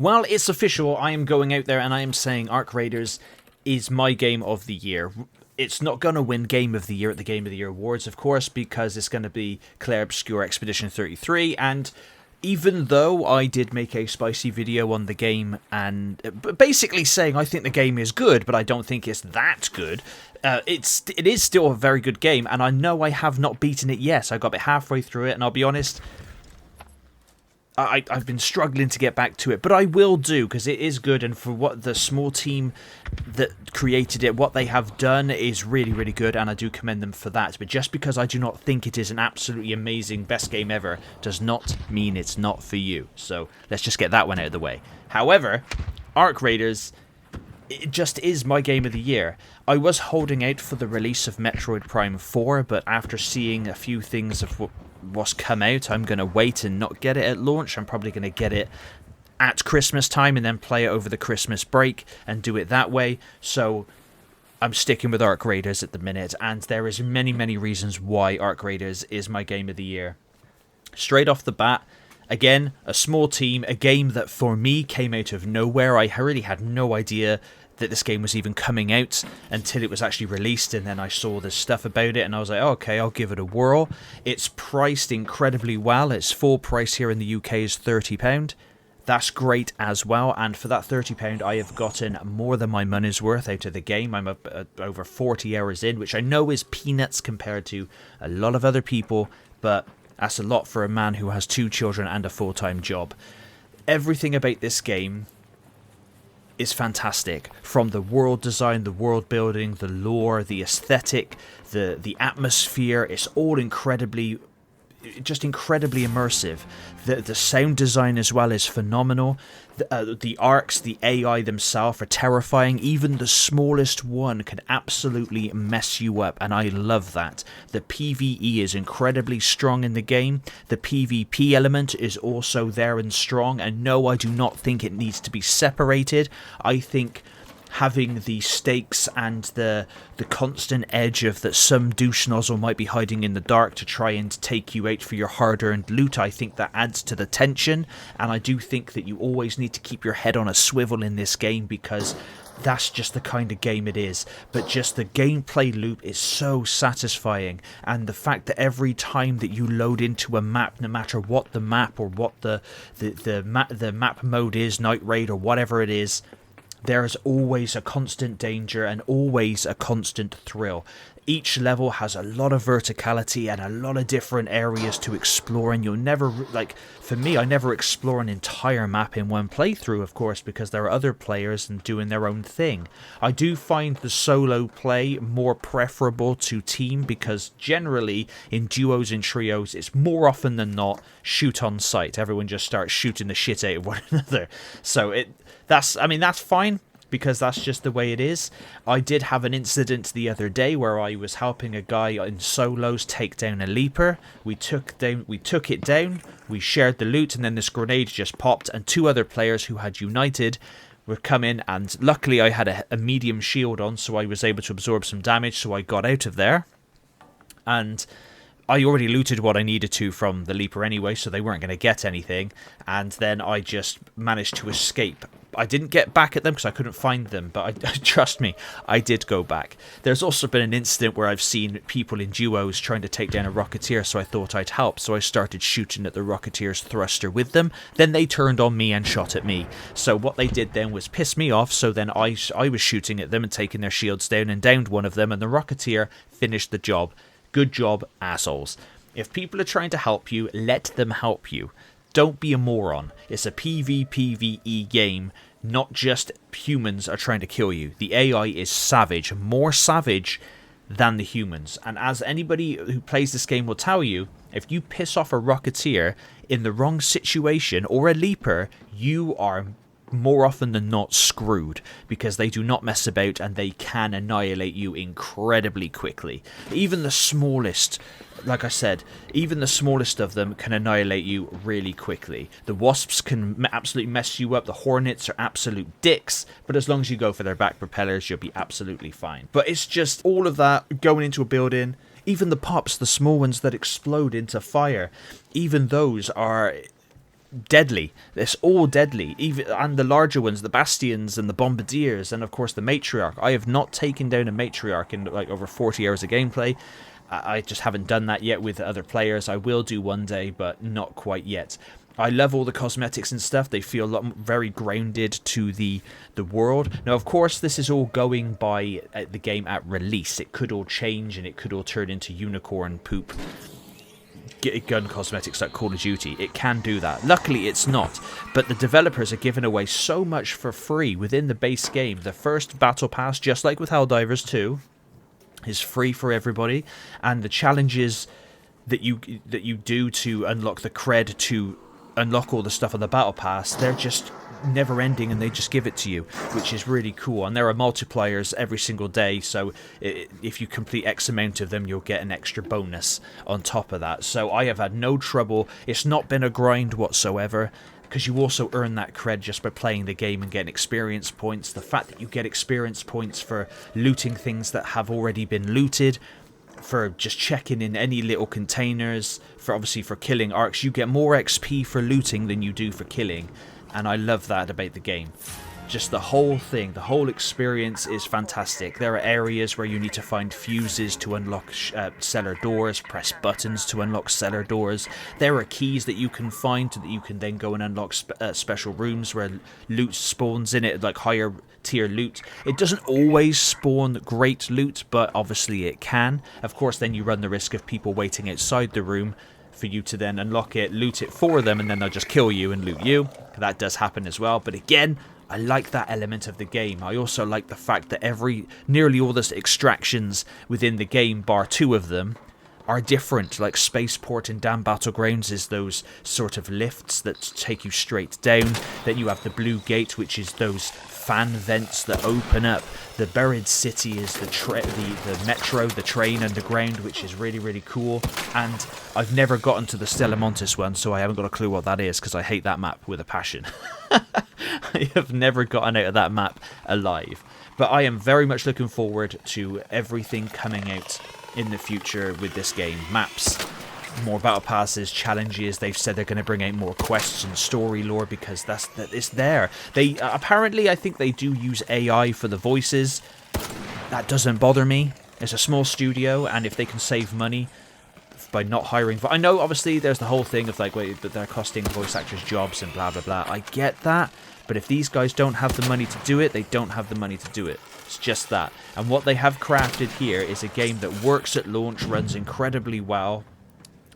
Well, it's official. I am going out there and I am saying Arc Raiders is my game of the year. It's not going to win Game of the Year at the Game of the Year Awards, of course, because it's going to be Claire Obscure Expedition 33. And even though I did make a spicy video on the game and basically saying I think the game is good, but I don't think it's that good, it is still a very good game. And I know I have not beaten it yet. I got about halfway through it, and I'll be honest, I've been struggling to get back to it, but I will do, because it is good, and for what the small team that created it, what they have done is really, really good, and I do commend them for that. But just because I do not think it is an absolutely amazing best game ever does not mean it's not for you. So let's just get that one out of the way. However, Arc Raiders, it just is my game of the year. I was holding out for the release of Metroid Prime 4, but after seeing a few things of what's come out, I'm going to wait and not get it at launch. I'm probably going to get it at Christmas time and then play it over the Christmas break and do it that way. So I'm sticking with Arc Raiders at the minute, and there is many reasons why Arc Raiders is my game of the year. Straight off the bat, again, a small team, a game that for me came out of nowhere. I really had no idea that this game was even coming out until it was actually released, and then I saw this stuff about it and I was like, oh, okay, I'll give it a whirl. It's priced incredibly well. Its full price here in the UK is £30. That's great as well, and for that £30 I have gotten more than my money's worth out of the game. I'm over 40 hours in, which I know is peanuts compared to a lot of other people, but that's a lot for a man who has 2 children and a full-time job. Everything about this game is fantastic, from the world design, the world building, the lore, the aesthetic, the atmosphere. It's all incredibly immersive. The sound design as well is phenomenal. The arcs, the AI themselves are terrifying. Even the smallest one can absolutely mess you up, and I love that. The PvE is incredibly strong in the game. The PvP element is also there and strong, and no, I do not think it needs to be separated. I think having the stakes and the constant edge of that some douche nozzle might be hiding in the dark to try and take you out for your hard-earned loot, I think that adds to the tension, and I do think that you always need to keep your head on a swivel in this game, because that's just the kind of game it is. But just the gameplay loop is so satisfying, and the fact that every time that you load into a map, no matter what the map or what the map mode is, Night Raid or whatever it is, there is always a constant danger and always a constant thrill. Each level has a lot of verticality and a lot of different areas to explore, and you'll never, like, for me, I never explore an entire map in one playthrough, of course, because there are other players and doing their own thing. I do find the solo play more preferable to team, because generally in duos and trios, it's more often than not shoot on sight. Everyone just starts shooting the shit out of one another. So that's fine, because that's just the way it is. I did have an incident the other day where I was helping a guy in solos take down a leaper. We took it down, we shared the loot, and then this grenade just popped, and 2 other players who had united would come in, and luckily I had a medium shield on, so I was able to absorb some damage, so I got out of there. And I already looted what I needed to from the leaper anyway, so they weren't going to get anything, and then I just managed to escape. I didn't get back at them because I couldn't find them, but trust me, I did go back. There's also been an incident where I've seen people in duos trying to take down a Rocketeer, so I thought I'd help, so I started shooting at the Rocketeer's thruster with them. Then they turned on me and shot at me. So what they did then was piss me off, so then I was shooting at them and taking their shields down, and downed one of them, and the Rocketeer finished the job. Good job, assholes. If people are trying to help you, let them help you. Don't be a moron. It's a PvPvE game. Not just humans are trying to kill you. The AI is savage. More savage than the humans. And as anybody who plays this game will tell you, if you piss off a Rocketeer in the wrong situation, or a Leaper, you are more often than not screwed, because they do not mess about and they can annihilate you incredibly quickly. Even the smallest, like I said, even the smallest of them can annihilate you really quickly. The Wasps can absolutely mess you up. The Hornets are absolute dicks, but as long as you go for their back propellers, you'll be absolutely fine. But it's just all of that going into a building. Even the pops, the small ones that explode into fire, even those are deadly. It's all deadly. Even and the larger ones, the bastions and the bombardiers, and of course the matriarch. I have not taken down a matriarch in like over 40 hours of gameplay. I just haven't done that yet with other players. I will do one day, but not quite yet. I love all the cosmetics and stuff. They feel very grounded to the world. Now, of course, this is all going by the game at release. It could all change and it could all turn into unicorn poop gun cosmetics like Call of Duty. It can do that. Luckily, it's not. But the developers are giving away so much for free within the base game. The first battle pass, just like with Helldivers 2, is free for everybody, and the challenges that you do to unlock the cred, to unlock all the stuff on the battle pass, they're just never ending, and they just give it to you, which is really cool. And there are multipliers every single day, so if you complete X amount of them, you'll get an extra bonus on top of that. So I have had no trouble. It's not been a grind whatsoever, because you also earn that cred just by playing the game and getting experience points. The fact that you get experience points for looting things that have already been looted, for just checking in any little containers, for obviously for killing arcs, you get more XP for looting than you do for killing, and I love that about the game. Just the whole thing, the whole experience is fantastic. There are areas where you need to find fuses to unlock cellar doors, press buttons to unlock cellar doors. There are keys that you can find that you can then go and unlock special rooms where loot spawns in it, like higher tier loot. It doesn't always spawn great loot, but obviously it can. Of course, then you run the risk of people waiting outside the room for you to then unlock it, loot it for them, and then they'll just kill you and loot you. That does happen as well, but again, I like that element of the game. I also like the fact that nearly all the extractions within the game, bar 2 of them, are different. Like Spaceport and Damn Battlegrounds is those sort of lifts that take you straight down. Then you have the Blue Gate, which is those fan vents that open up. The Buried City is the metro, the train underground, which is really, really cool. And I've never gotten to the Stellamontis one, so I haven't got a clue what that is, because I hate that map with a passion. I have never gotten out of that map alive. But I am very much looking forward to everything coming out in the future with this game. Maps, more battle passes, challenges. They've said they're going to bring out more quests and story lore, because it's there. They apparently, I think they do use AI for the voices. That doesn't bother me. It's a small studio, and if they can save money by not hiring, I know obviously there's the whole thing of like, wait, that they're costing voice actors jobs and blah blah blah. I get that, but if these guys don't have the money to do it, they don't have the money to do it. It's just that. And what they have crafted here is a game that works at launch, runs incredibly well.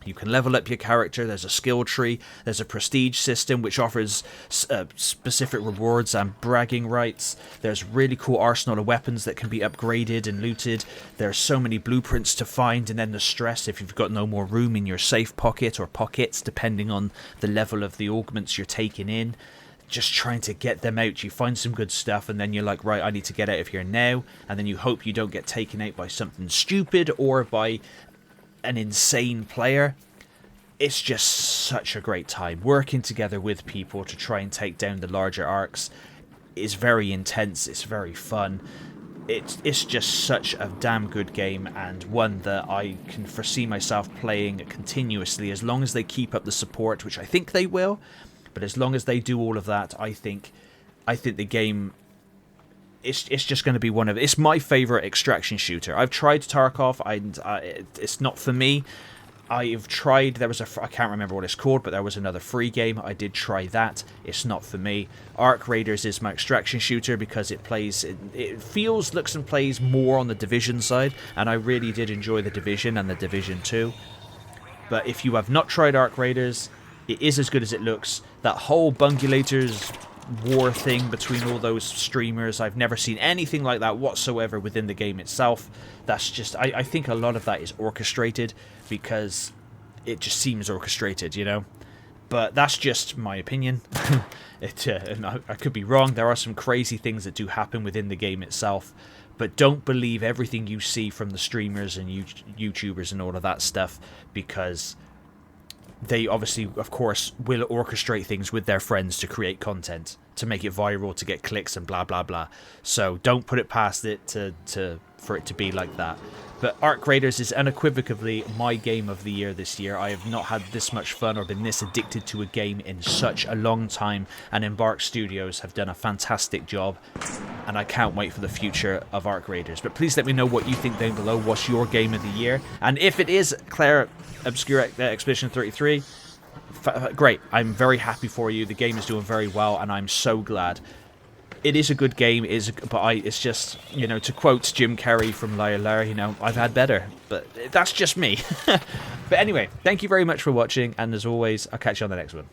You can level up your character, there's a skill tree, there's a prestige system which offers specific rewards and bragging rights. There's really cool arsenal of weapons that can be upgraded and looted. There's so many blueprints to find, and then the stress if you've got no more room in your safe pocket or pockets, depending on the level of the augments you're taking in. Just trying to get them out. You find some good stuff, and then you're like, right, I need to get out of here now. And then you hope you don't get taken out by something stupid or by an insane player. It's just such a great time. Working together with people to try and take down the larger arcs is very intense. It's very fun. It's just such a damn good game, and one that I can foresee myself playing continuously as long as they keep up the support, which I think they will. But as long as they do all of that, I think the game, it's just going to be it's my favorite extraction shooter. I've tried Tarkov, it's not for me. I've tried, I can't remember what it's called, but there was another free game. I did try that. It's not for me. Arc Raiders is my extraction shooter because it feels, looks and plays more on the Division side, and I really did enjoy the Division and the Division 2. But if you have not tried Arc Raiders, it is as good as it looks. That whole Bungulators war thing between all those streamers, I've never seen anything like that whatsoever within the game itself. That's just, I think a lot of that is orchestrated, because it just seems orchestrated, you know. But that's just my opinion. I could be wrong. There are some crazy things that do happen within the game itself. But don't believe everything you see from the streamers and YouTubers and all of that stuff, because they obviously, of course, will orchestrate things with their friends to create content. to make it viral, to get clicks and blah blah blah. So don't put it past it for it to be like that. But Arc Raiders is unequivocally my game of the year this year. I have not had this much fun or been this addicted to a game in such a long time, and Embark Studios have done a fantastic job, and I can't wait for the future of Arc Raiders. But please let me know what you think down below. What's your game of the year? And if it is Claire Obscure Expedition 33, great. I'm very happy for you. The game is doing very well, and I'm so glad. It is a good game, it's just, you know, to quote Jim Carrey from Liar Liar, you know, I've had better, but that's just me. But anyway, thank you very much for watching, and as always, I'll catch you on the next one.